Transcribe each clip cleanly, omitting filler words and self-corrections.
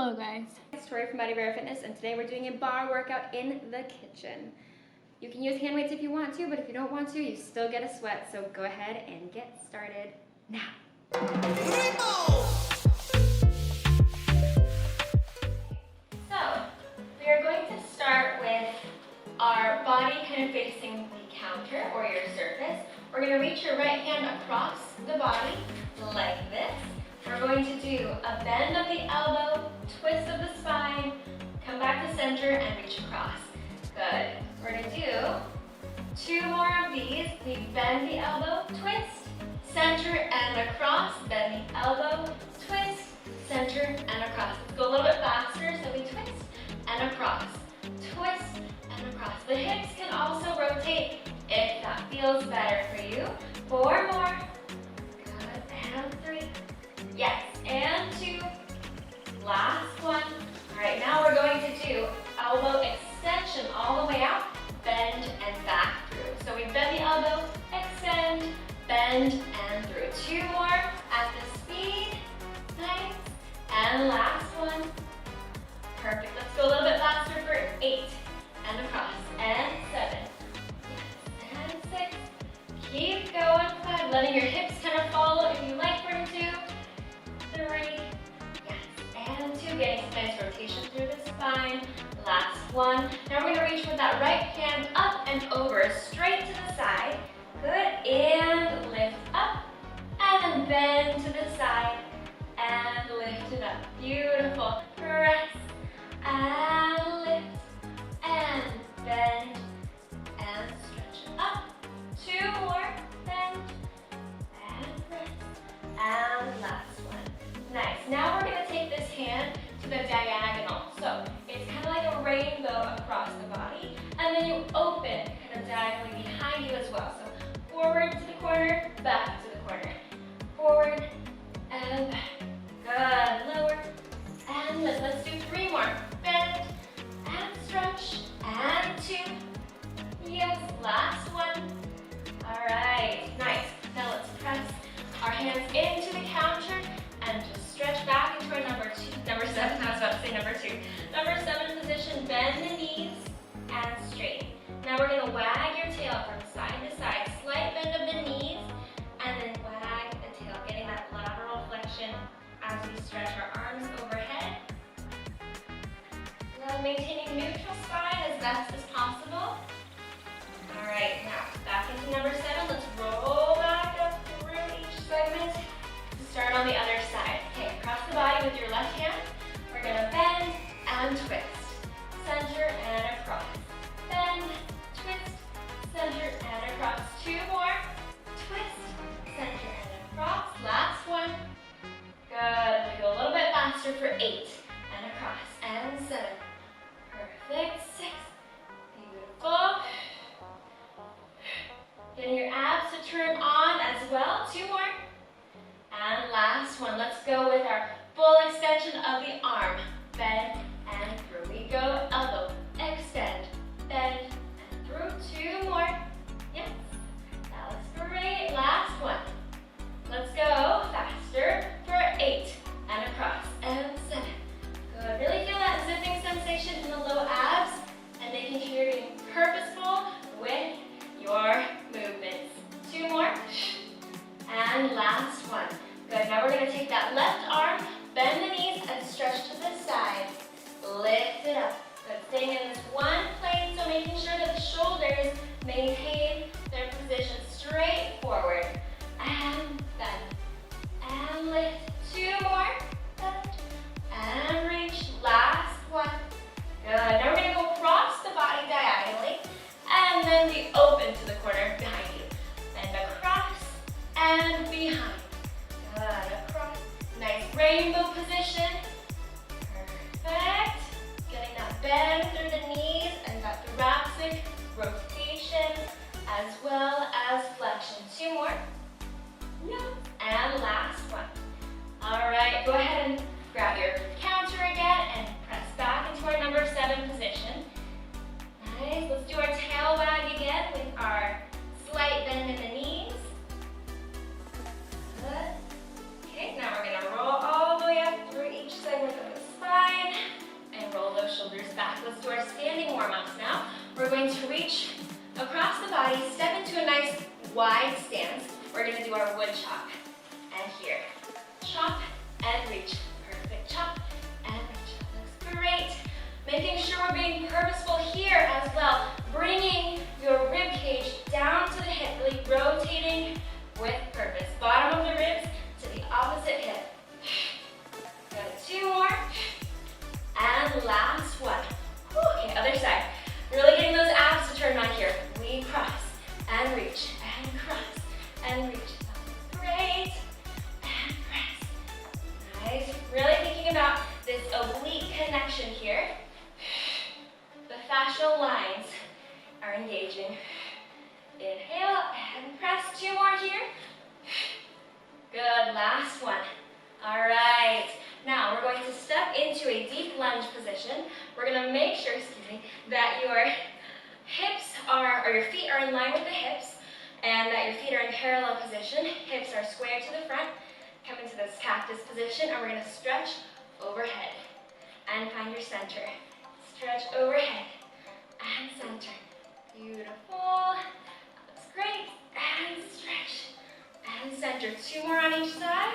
Hello guys. It's Tory from Barre Fitness, and today we're doing a bar workout in the kitchen. You can use hand weights if you want to, but if you don't want to, you still get a sweat, so go ahead and get started now. So, we are going to start with our body kind of facing the counter or your surface. We're going to reach your right hand across the body like this. We're going to do a bend of the elbow, twist of the spine, come back to center and reach across. Good. We're going to do 2 more of these. We bend the elbow, twist, center and across, bend the elbow, twist, center and across. Let's go a little bit faster, so we twist and across, twist and across. The hips can also rotate if that feels better for you. 4 more. Good. And 3. Yes. And 2. Last one. All right, now we're going to do elbow extension all the way out, bend and back through. So we bend the elbow, extend, bend and through. 2 more at the speed. Nice. And last one. Perfect. Let's go a little bit faster for 8. And across. And 7. Yes. And 6. Keep going. 5. Letting your hips kind of follow if you like for 2. 3. Yes. And 2. Getting some nice rotation through the spine. Last one. Now we're going to reach with that right hand up and over, straight to the side. Good. And lift up. And then bend to the side. And lift it up. Beautiful. Press. And lift. And bend. And stretch up. 2 more. Bend. And press. And last one. Nice. Now we're going to take this hand to the diagonal. So it's kind of like a rainbow across the body. And then you open kind of diagonally behind you as well. So forward to the corner, back to the corner. Forward and back. Good. Lower and lift. Let's do 3 more. Bend and stretch. And 2. Yes. Last one. All right. Nice. Now let's press our hands into the counter and just stretch back into our number 7. I was about to say number 2. Number 7 position. Bend the knees and straighten. Now we're going to wag your tail from side to side. Slight bend of the knees and then wag the tail, getting that lateral flexion as we stretch our arms overhead. Now maintaining neutral spine as best as possible. All right, now back into number 7. Let's roll back up through each segment. Start on the other side. Okay, across the body with your left hand. We're going to bend and twist. Center and across. Bend, twist, center and across. 2 more. Twist, center and across. Last one. Good. We go a little bit faster for 8. And across. And 7. Perfect. 6. Beautiful. Getting your abs to turn on as well. 2 more. And last one. Let's go with our full extension of the arm. Bend and through. We go elbow, extend, bend, and through. 2 more. Yes. That looks great. Last one. Let's go faster for 8. And across. And 7. Good. Really feel that zipping sensation in the low abs and making sure you're being purposeful with your movements. 2 more. And last one. Good. Now we're going to take that left arm, bend the knees, and stretch to the side. Lift it up. wide stance, we're gonna do our wood chop. And here, chop and reach. Perfect, chop and reach. Looks great. Making sure we're being purposeful here as well. Bringing your rib cage down to the hip, really rotating with purpose. Bottom of the ribs to the opposite hip. Got 2 more. And last one. Okay, other side. Really getting those abs to turn on here. We cross and reach and cross and reach. Great. And press. Nice. Really thinking about this oblique connection here. The fascial lines are engaging. Inhale and press. 2 more here. Good, last one. All right, now we're going to step into a deep lunge position. We're gonna make sure, that your hips are, or your feet are in line with the hips, and that your feet are in parallel position. Hips are square to the front. Come into this cactus position, and we're gonna stretch overhead and find your center. Stretch overhead and center. Beautiful. Looks great. And stretch and center. 2 more on each side.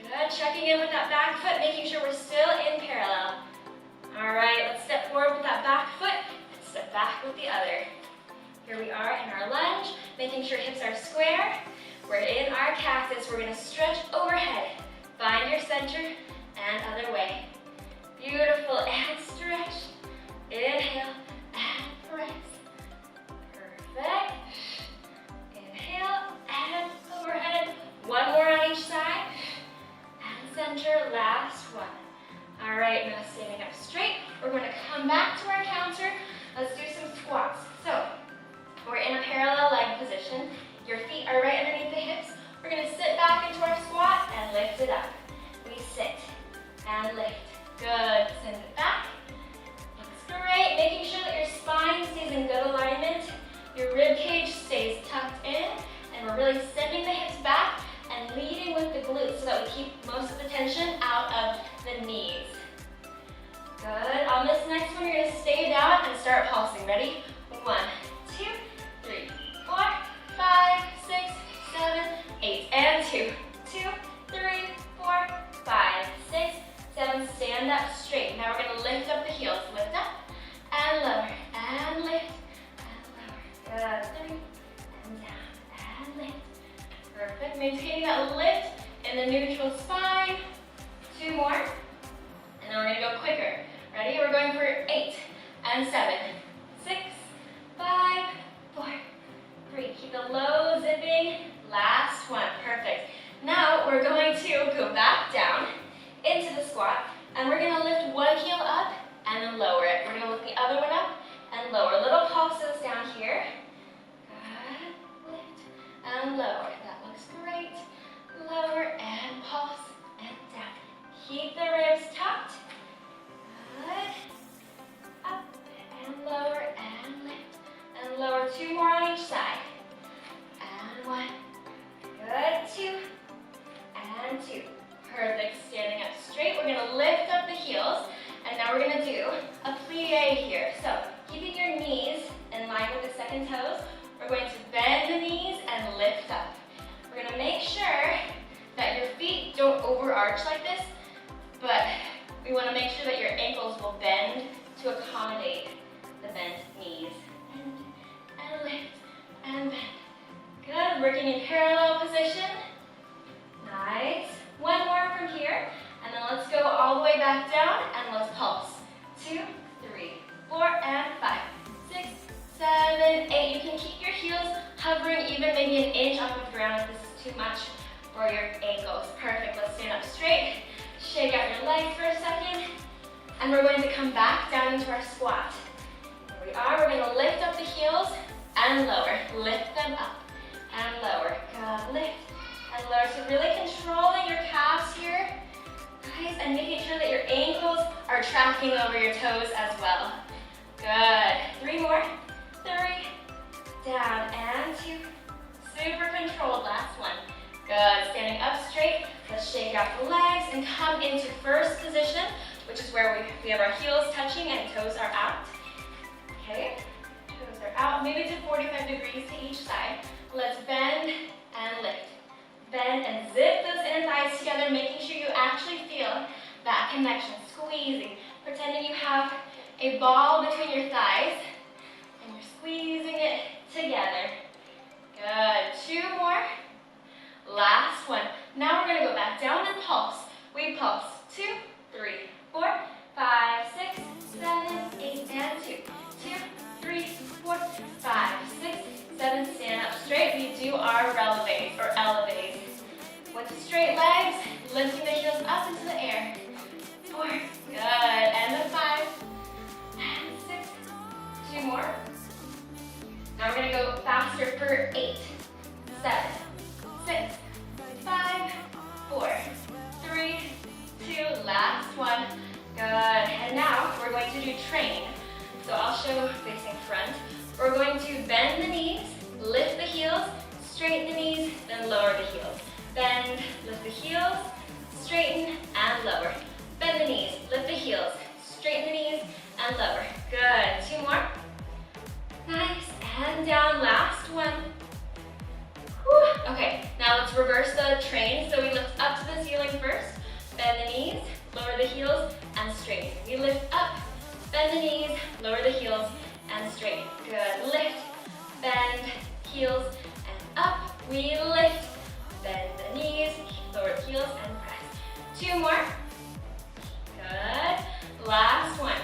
Good. Checking in with that back foot, making sure we're still in parallel. All right, let's step forward with that back foot and step back with the other. Here we are in our lunge, making sure hips are square. We're in our cactus. We're going to stretch overhead. Find your center and other way. Beautiful. And stretch. Inhale and press. Perfect. Inhale and overhead. 1 more on each side. And center. Last one. All right, now standing up straight. We're going to come back to our counter. Let's do some squats. So, we're in a parallel leg position. Your feet are right underneath the hips. We're going to sit back into our squat and lift it up. We sit and lift. Good. Send it back. Looks great. Making sure that your spine stays in good alignment. Your rib cage stays tucked in. And we're really sending the hips back and leading with the glutes so that we keep most of the tension out of the knees. Good. On this next one, you're going to stay down and start pulsing. Ready? 1, 2, 3, 4, 5, 6, 7, 8. And 2, 2, 3, 4, 5, 6, 7. Stand up straight. Now we're going to lift up the heels. Lift up and lower and lift and lower. Good. 3 and down and lift. Perfect. Maintaining that lift in the neutral spine. 2 more. And then we're going to go quicker. Ready? We're going for 8 and 7, 6, 5, 4, 3. Keep the low zipping. Last one. Perfect. Now we're going to go back down into the squat, and we're going to lift one heel up and then lower it. We're going to lift the other one up and lower. Little pulses down here. Good. Lift and lower. That looks great. Lower and pulse and down. Keep the ribs tucked. Good. Up and lower and lift and lower. 2 more on each side. And 1. Good. 2 and 2. Perfect. Standing up straight. We're going to lift up the heels, and now we're going to do a plie here. So keeping your knees in line with the second toes, we're going to bend the knees and lift up. We're going to make sure that your feet don't overarch like this, but we want to make sure that your ankles will bend to accommodate the bent knees. And lift and bend. Good. Working in parallel position. Nice. 1 more from here, and then let's go all the way back down, and let's pulse. 2, 3, 4, and 5, 6, 7, 8. You can keep your heels hovering even maybe an inch off of the ground if this is too much for your ankles. Perfect. Let's stand up straight. Shake out your legs for a second, and we're going to come back down into our squat. Here we are. We're going to lift up the heels and lower. Lift them up and lower. Good. Lift and lower. So really controlling your calves here. Nice. And making sure that your ankles are tracking over your toes as well. Good. 3 more. 3. Down and 2. Super controlled. Last one. Good. Standing up straight. Let's shake out the legs and come into first position, which is where we have our heels touching and toes are out. Okay. Toes are out. Maybe do 45 degrees to each side. Let's bend and lift. Bend and zip those inner thighs together, making sure you actually feel that connection. Squeezing, pretending you have a ball between your thighs, and you're squeezing it together. Good. 2 more. Last one. Now we're going to go back down and pulse. We pulse. 2, 3, 4, 5, 6, 7, 8, and 2. 2, 3, 4, 5, 6, 7. Stand up straight. We do our releves or elevates. With straight legs, lifting the heels up into the air. 4. Good. And the 5. And 6. 2 more. Now we're going to go faster for 8, 7, 6, 5, 4, 3, 2. Last one. Good. And now we're going to do train. So I'll show facing front. We're going to bend the knees, lift the heels, straighten the knees, then lower the heels. Bend, lift the heels, straighten, and lower. Bend the knees, lift the heels, straighten the knees, and lower. Good. 2 more. Nice. And down. Last one. Whew. Okay, now let's reverse the train. So we lift up to the ceiling first, bend the knees, lower the heels, and straighten. We lift up, bend the knees, lower the heels, and straighten. Good. Lift, bend, heels, and up. We lift, bend the knees, lower the heels, and press. 2 more. Good. Last one.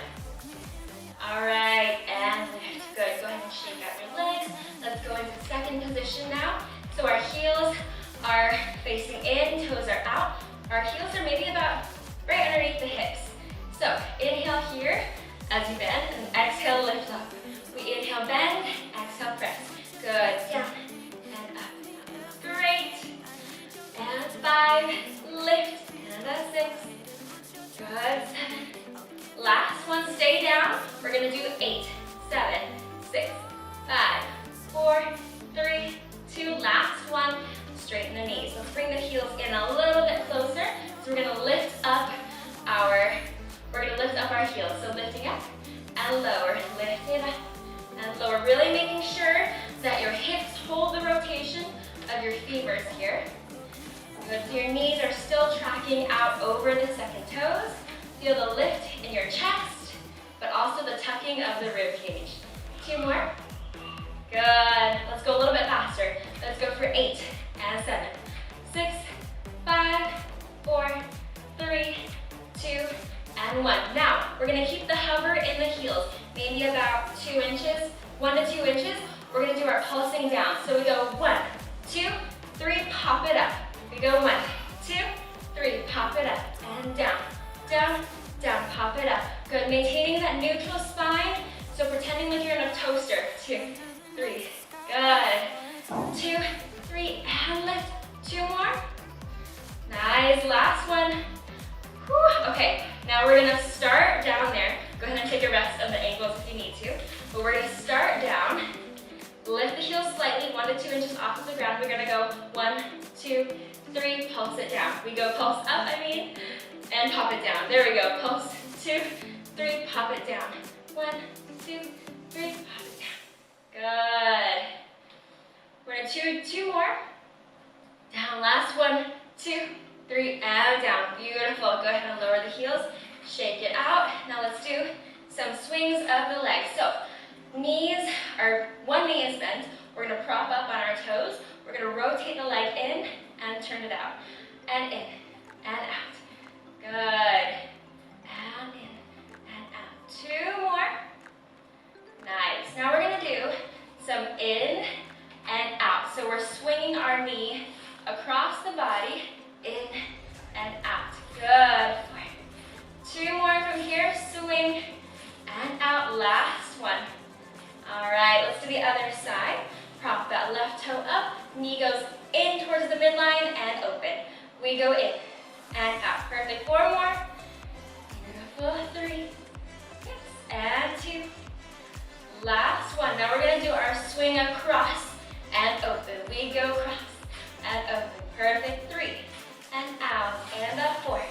All right, and lift. Good. Go ahead and shake out your legs. Let's go into second position now. So our heels are facing in, toes are out. Our heels are maybe about right underneath the hips. So inhale here as you bend, and exhale, lift up. We inhale, bend, exhale, press. Good. Down and up. Great. And 5, lift, and a 6. Good. 7. Last one, stay down. We're gonna do 8, 7, 6, 5, 4, 3, 2. Last one, straighten the knees. Let's bring the heels in a little bit closer. So we're gonna lift up our heels. So lifting up and lower, lifting up and lower. Really making sure that your hips hold the rotation of your femurs here. Good. So your knees are still tracking out over the second toes. Feel the lift in your chest, but also the tucking of the rib cage. 2 more. Good. Let's go a little bit faster. Let's go for 8 and 7, 6, 5, 4, 3, 2, and 1. Now, we're gonna keep the hover in the heels, maybe about 2 inches, 1 to 2 inches. We're gonna do our pulsing down. So we go 1, 2, 3, pop it up. We go 1, 2, 3, pop it up, and down, down, down, pop it up. Good. Maintaining that neutral spine. So pretending like you're in a toaster. 2, 3. Good. 2, 3, and lift. 2 more. Nice. Last one. Whew. Okay, now we're gonna start down there. Go ahead and take a rest of the ankles if you need to. But we're gonna start down. Lift the heels slightly, 1 to 2 inches off of the ground. We're gonna go 1, 2, 3, pulse it down. We go pulse up, and pop it down. There we go. Pulse, 2, 3, pop it down. 1, 2, 3, pop it down. Good. We're gonna do 2 more. Down, last 1, 2, 3, and down. Beautiful. Go ahead and lower the heels. Shake it out. Now let's do some swings of the legs. So knees are, one knee is bent. We're gonna prop up on our toes. We're gonna rotate the leg in and turn it out. And in and out. Good. And in and out. 2 more. Nice. Now we're gonna do some in and out. So we're swinging our knee across the body, in and out. Good. 2 more from here. Swing and out. Last one. All right, let's do the other side. Prop that left toe up. Knee goes in towards the midline and open. We go in and out. Perfect. 4 more. Beautiful. 3. Yes. And 2. Last one. Now we're going to do our swing across and open. We go cross and open. Perfect. 3. And out. And up. 4.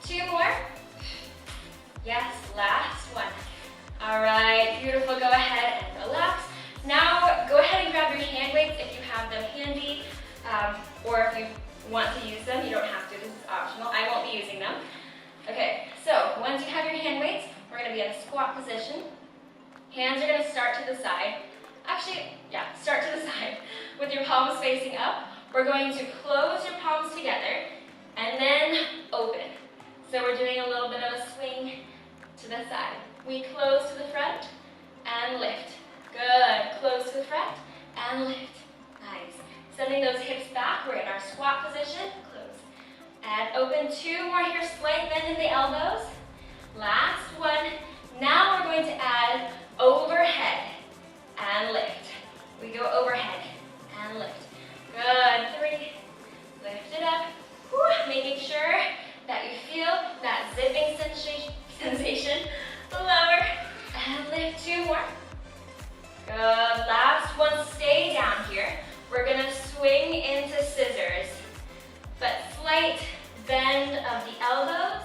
2 more. Yes. Last one. All right. Beautiful. Go ahead and relax. with your palms facing up, we're going to close your palms together and then open. So we're doing a little bit of a swing to the side. We close to the front and lift. Good. Close to the front and lift. Nice. Sending those hips back. We're in our squat position. Close. And open. 2 more here. Slight bend in the elbows. Last one. Now we're going to add overhead and lift. We go overhead and lift. Good. 3. Lift it up. Whew. Making sure that you feel that zipping sensation. Lower and lift. 2 more. Good. Last one. Stay down here. We're going to swing into scissors, but slight bend of the elbows.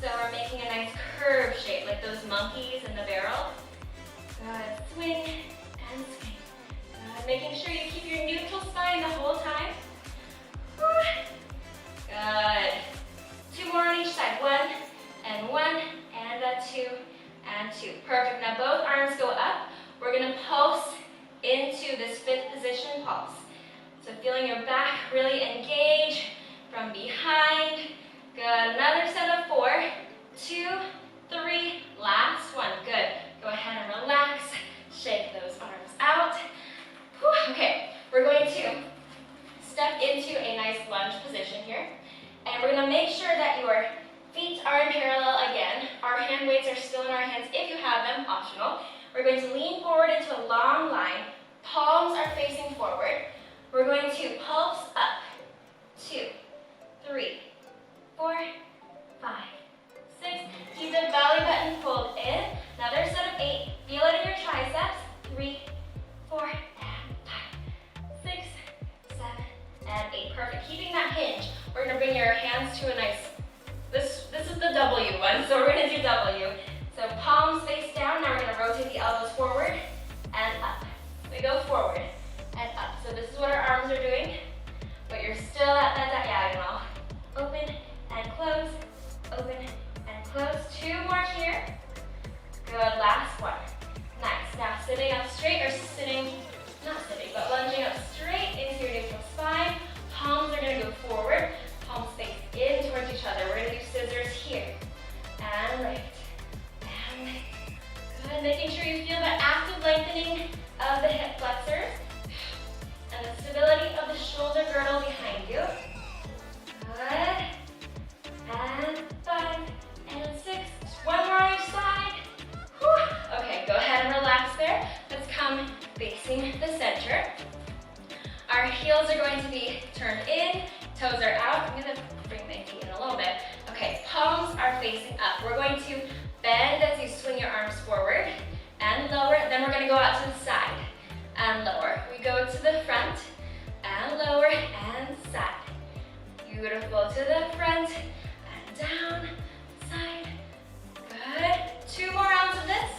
So we're making a nice curve shape like those monkeys in the barrel. Good. Swing and swing. Good. Making sure you keep your neutral spine the whole time. Good. 2 more on each side. 1 and 1 and a 2 and 2. Perfect. Now both arms go up. We're going to pulse into this 5th position pulse. So feeling your back really engage from behind. Good. Another set of 4, 2, 3. Last one. Good. Go ahead and relax. Shake those arms out. Whew. Okay. We're going to step into a nice lunge position here. And we're going to make sure that your feet are in parallel again. Our hand weights are still in our hands if you have them, optional. We're going to lean forward into a long line. Palms are facing forward. We're going to pulse up. 2, 3, 4, 5, 6. Keep the belly button pulled in. Another set of 8. Feel it in your triceps. 3, 4, and 5, 6, 7, and 8. Perfect. Keeping that hinge. We're going to bring your hands to a nice, this is the W one, so we're going to do W. So palms face down. Now we're going to rotate the elbows forward and up. We go forward and up. So this is what our arms are doing, but you're still at that diagonal. Open and close, open and close. 2 more here. Good. Last one. Nice. Now sitting up straight, or sitting, not sitting, but lunging up straight into your neutral spine. Palms are going to go forward. Palms face in towards each other. We're going to do scissors here. And lift. And lift. Good. Making sure you feel that active lengthening of the hip flexors. And the stability of the shoulder girdle behind you. Good. And 5 and 6. Just 1 more on each side. Whew. Okay, go ahead and relax there. Let's come facing the center. Our heels are going to be turned in, toes are out. I'm going to bring my feet in a little bit. Okay, palms are facing up. We're going to bend as you swing your arms forward and lower. Then we're going to go out to the side and lower. We go to the front and lower and side. Beautiful. To the front and down, side. Good. 2 more rounds of this.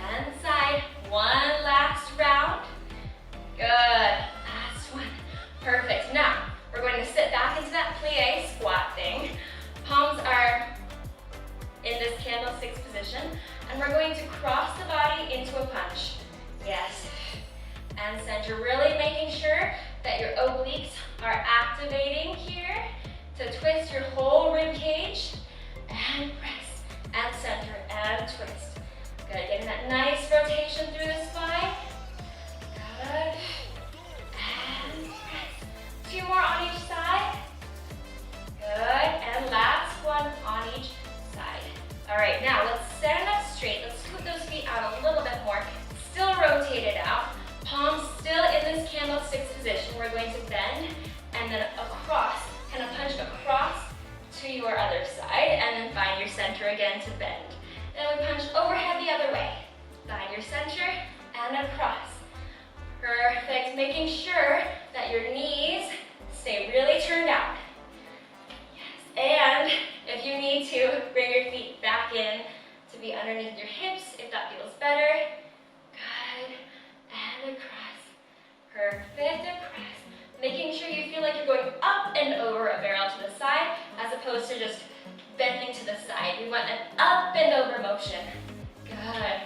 And side. 1 last round. Good. Last one. Perfect. Now, we're going to sit back into that plie squat thing. Palms are in this candlesticks position. And we're going to cross the body into a punch. Yes. And center. Really making sure that your obliques are activating here to twist your whole rib cage. And press. And center. And twist. Good. Getting that nice rotation through the spine. Good. And press. 2 more on each side. Good. And last one on each side. All right. Now let's stand up straight. Let's scoot those feet out a little bit more. Still rotate it out. Palms still in this candlesticks position. We're going to bend and then across, kind of punch across to your other side and then find your center again to bend. Then we punch overhead the other way. Find your center and across. Perfect. Making sure that your knees stay really turned out. Yes. And if you need to, bring your feet back in to be underneath your hips if that feels better. Good. And across. Perfect. Across. Making sure you feel like you're going up and over a barrel to the side as opposed to just bending to the side. We want an up and over motion. Good.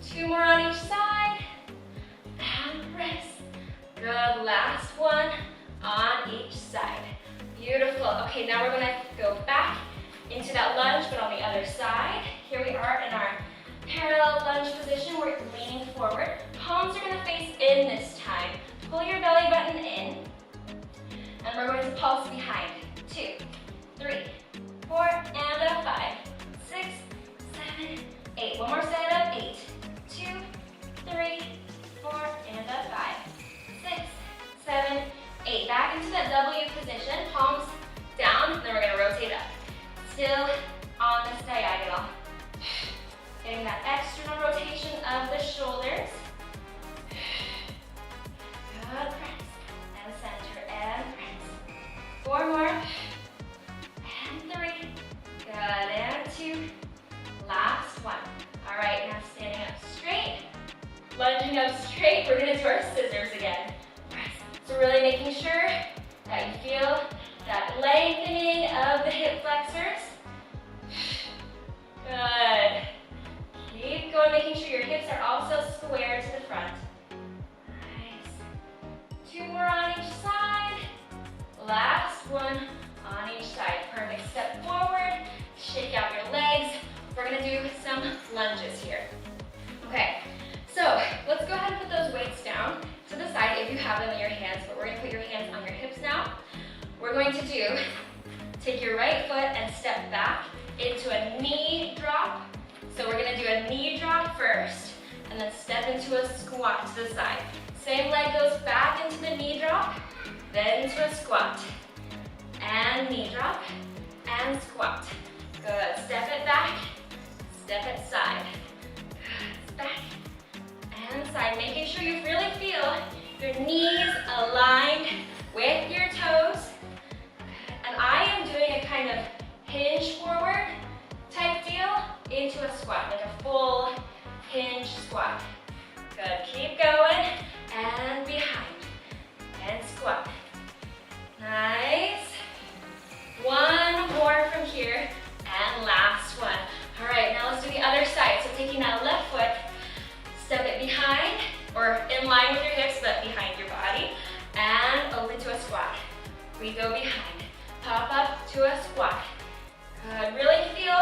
2 more on each side. And press. last one on each side. Beautiful. Okay, now we're gonna go back into that lunge, but on the other side. Here we are in our parallel lunge position. We're leaning forward. Palms are gonna face in this time. Pull your belly button in, and we're going to pulse behind. 2, 3, 4, and a 5, 6, 7, 8. One more set up. 8, 2, 3, 4, and a 5, 6, 7, 8. Back into that W position. Palms down, and then we're gonna rotate up. Still on this diagonal. Getting that external rotation of the shoulders. Good, press. And center, and press. 4 more. And 3. Good, and 2. Last one. All right, now standing up straight. Lunging up straight. We're gonna do our scissors again. Press. So really making sure that you feel that lengthening of the hip flexors. Good. Keep going, making sure your hips are also square to the front. Nice. 2 more on each side. Last one on each side. Perfect. Step forward, shake out your legs. We're gonna do some lunges here. Okay, so let's go ahead and put those weights down to the side if you have them in your hands, but we're gonna put your hands on your hips now. We're going to do, take your right foot and step back into a knee drop. So we're gonna do a knee drop first, and then step into a squat to the side. Same leg goes back into the knee drop, then into a squat. And knee drop, and squat. Good, step it back, step it side. Good, back, and side. Making sure you really feel your knees aligned with your toes. And I am doing a kind of hinge forward type deal into a squat, like a full hinge squat. Good, keep going, and behind, and squat. Nice. One more from here, and last one. All right, now let's do the other side. So taking that left foot, step it behind, or in line with your hips, but behind your body, and open to a squat. We go behind, pop up to a squat. Good, really feel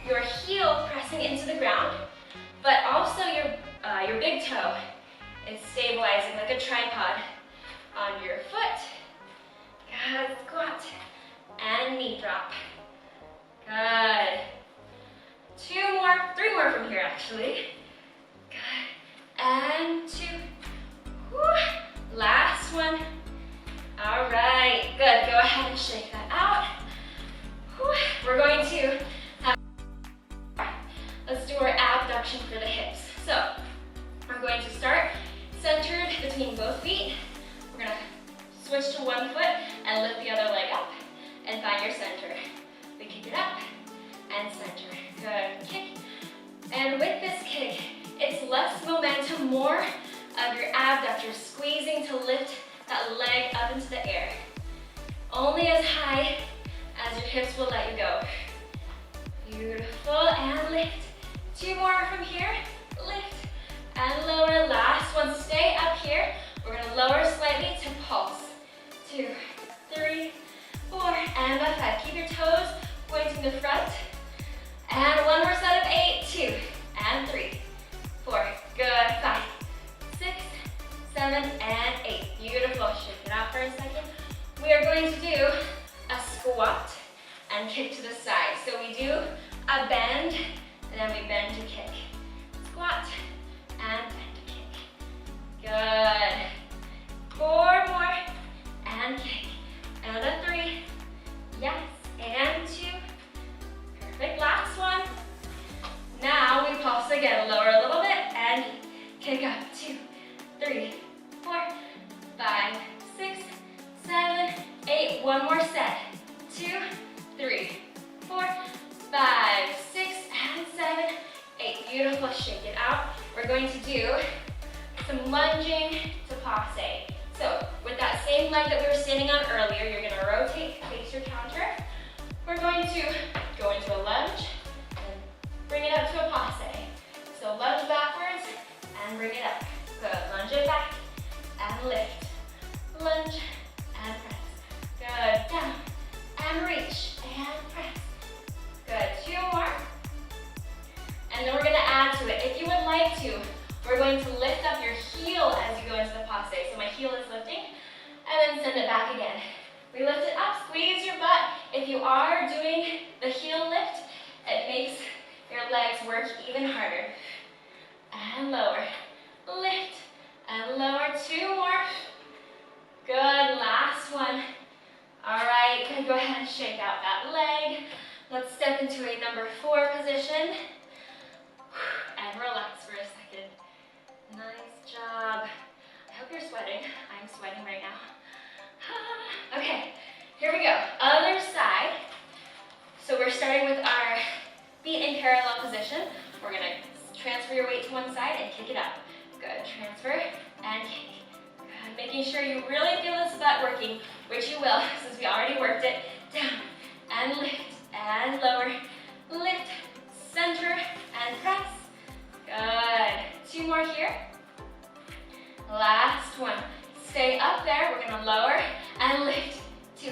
your heel pressing into the ground, but also your big toe is stabilizing like a tripod on your foot. Good, squat, and knee drop. Good. 2 more, 3 more from here actually. Good, and 2. Whew. Last one. All right, good, go ahead and shake that out. Whew. We're going to have, let's do our abduction for the hips. So, we're going to start centered between both feet. We're gonna switch to one foot and lift the other leg up and find your center. We kick it up and center. Good, kick. And with this kick, it's less momentum, more of your abductors squeezing to lift that leg up into the air. Only as high as your hips will let you go. Beautiful, and lift. 2 more from here, lift and lower. Last one, stay up here. We're gonna lower slightly to pulse. 2, 3, 4, and a 5. Keep your toes pointing to the front. And one more set of 8, 2, and 3, 4. Good, 5, 6, 7, and 8. Beautiful. Shake it out for a second. We are going to do a squat and kick to the side. So we do a bend, and then we bend to kick. Squat, and bend to kick. Good. 4 more, and kick. Another 3. Yes, and 2. Perfect, last one. Now we pulse again. Lower a little bit, and kick up. 2, 3, 4, 5, 6, 7, 8. One more set. 2, 3, 4, 5, 6, and 7, 8. Beautiful. Shake it out. We're going to do some lunging to passe. So with that same leg that we were standing on earlier, you're going to rotate, face your counter. We're going to go into a lunge and bring it up to a passe. So lunge backwards and bring it up. Good. Lunge it back and lift. legs work even harder. And lower. Lift and lower. 2 more. Good, last one. All right, gonna go ahead and shake out that leg. Let's step into a number 4 position. And relax for a second. Nice job. I hope you're sweating. I'm sweating right now. Okay, here we go. Other side. So we're starting with our feet in parallel position. We're gonna transfer your weight to one side and kick it up. Good, transfer and kick. Good, making sure you really feel this butt working, which you will since we already worked it. Down and lift and lower. Lift, center and press. Good. 2 more here. Last one. Stay up there. We're gonna lower and lift. 2,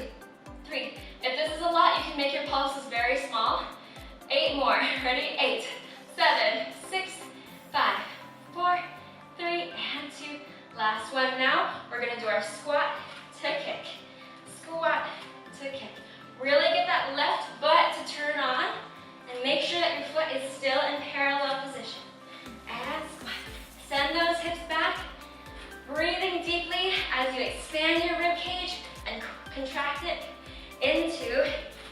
3. If this is a lot, you can make your pulses very small. 8 more. Ready? 8, 7, 6, 5, 4, 3, and 2. Last one now. We're gonna do our squat to kick. Squat to kick. Really get that left butt to turn on and make sure that your foot is still in parallel position. And squat. Send those hips back. Breathing deeply as you expand your rib cage and contract it into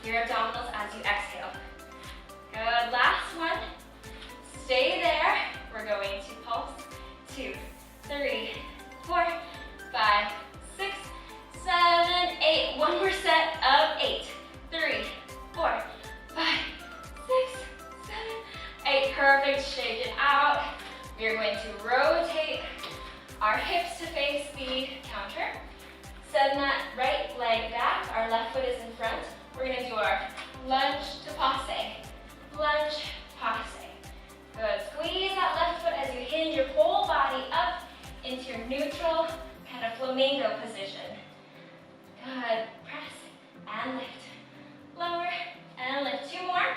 your abdominals as you exhale. Good, last one. Stay there. We're going to pulse. 2, 3, 4, 5, 6, 7, 8. One more set of 8. 3, 4, 5, 6, 7, 8. Perfect. Shake it out. We are going to rotate our hips to face the counter. Send that right leg back. Our left foot is in front. We're going to do our lunge to passe. Lunge, passe. Good. Squeeze that left foot as you hinge your whole body up into your neutral kind of flamingo position. Good. Press and lift. Lower and lift. 2 more.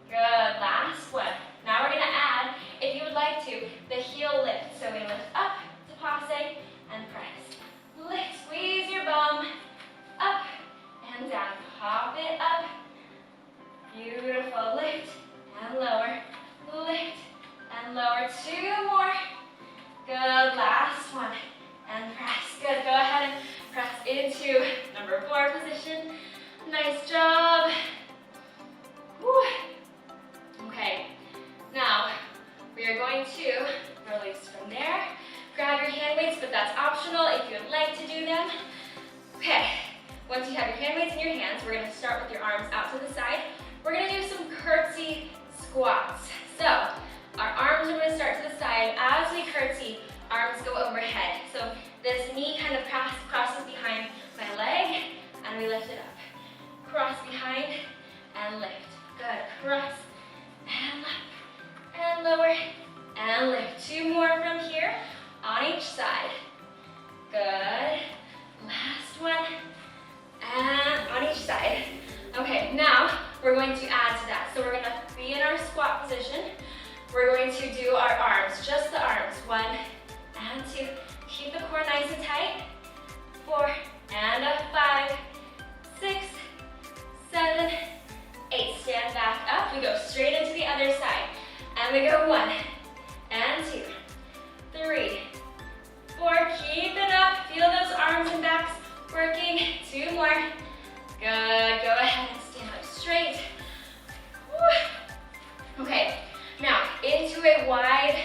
Good. Last one. Now we're going to add, if you would like to, the heel lift. So we lift up to passe and press. Lift. Squeeze your bum up and down. Pop it up. Beautiful. Lift and lower. Lift and lower. 2 more. Good. Last one. And press. Good. Go ahead and press into number 4 position. Nice job. Whew. Okay. Now, we are going to release from there. Grab your hand weights, but that's optional if you would like to do them. Okay. Once you have your hand weights in your hands, we're going to start with your arms out to the side. We're going to do some curtsy squats. So, our arms are going to start to the side. As we curtsy, arms go overhead. So, this knee kind of crosses behind my leg, and we lift it up. Cross behind, and lift. Good. Cross, and up, and lower, and lift. 2 more from here on each side. Good. Last one, and on each side. Okay, now we're going to add to that. So we're going to be in our squat position. We're going to do our arms, just the arms. 1 and 2. Keep the core nice and tight. 4 and up. 5, 6, 7, 8. Stand back up. We go straight into the other side. And we go 1 and 2, 3, 4. Keep it up. Feel those arms and backs working. 2 more. Good. Go ahead and stand up straight. Woo. Okay. Now, into a wide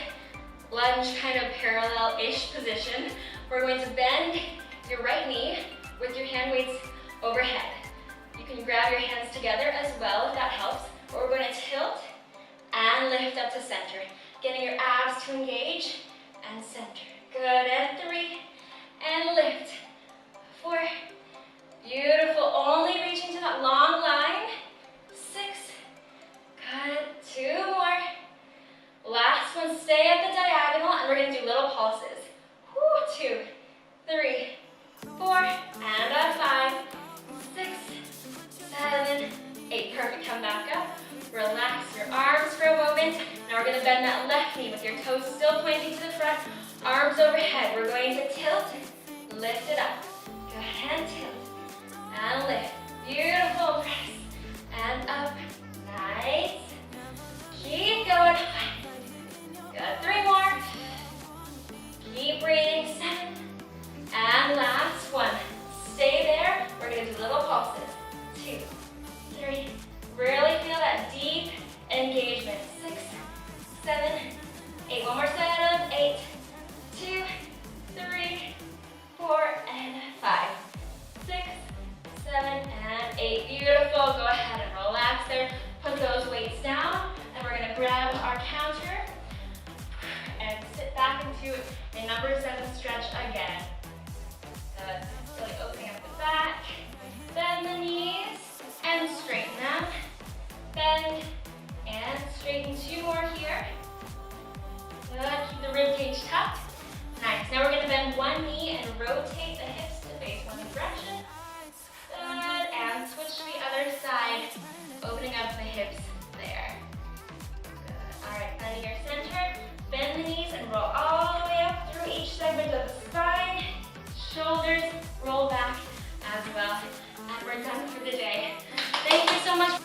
lunge, kind of parallel-ish position. We're going to bend your right knee with your hand weights overhead. You can grab your hands together as well if that helps. But we're going to tilt and lift up to center. Getting your abs to engage and center. Good. And 3. And lift. 4. Beautiful. Only reaching to that long line. 6. Good. 2 more. Last one. Stay at the diagonal, and we're going to do little pulses. 2, 3, 4, and up. 5, 6, 7, 8. Perfect. Come back up. Relax your arms for a moment. Now we're going to bend that left knee with your toes still pointing to the front. Arms overhead. We're going to tilt, lift it up. Go ahead and tilt and lift. Beautiful. Press and up. Nice. Keep going. Good. 3 more. Keep breathing. 7. And last one. Stay there. We're going to do little pulses. 2, 3. Really feel that deep engagement. 6, 7, 8. One more set of 8, 2, 3, 4, and 5, 6, 7, and 8. Beautiful. Go ahead and relax there. Put those weights down, and we're going to grab our counter and sit back into a number 7 stretch again. Good. Really opening up the back. Bend the knees and straighten them. Bend and straighten. 2 more here. Good. Keep the rib cage tucked. Nice. Now we're going to bend one knee and rotate the hips to face one direction. Good. And switch to the other side, opening up the hips there. Good. All right. Bending your center. Bend the knees and roll all the way up through each segment of the spine. Shoulders roll back as well. And we're done for the day. Thank you so much.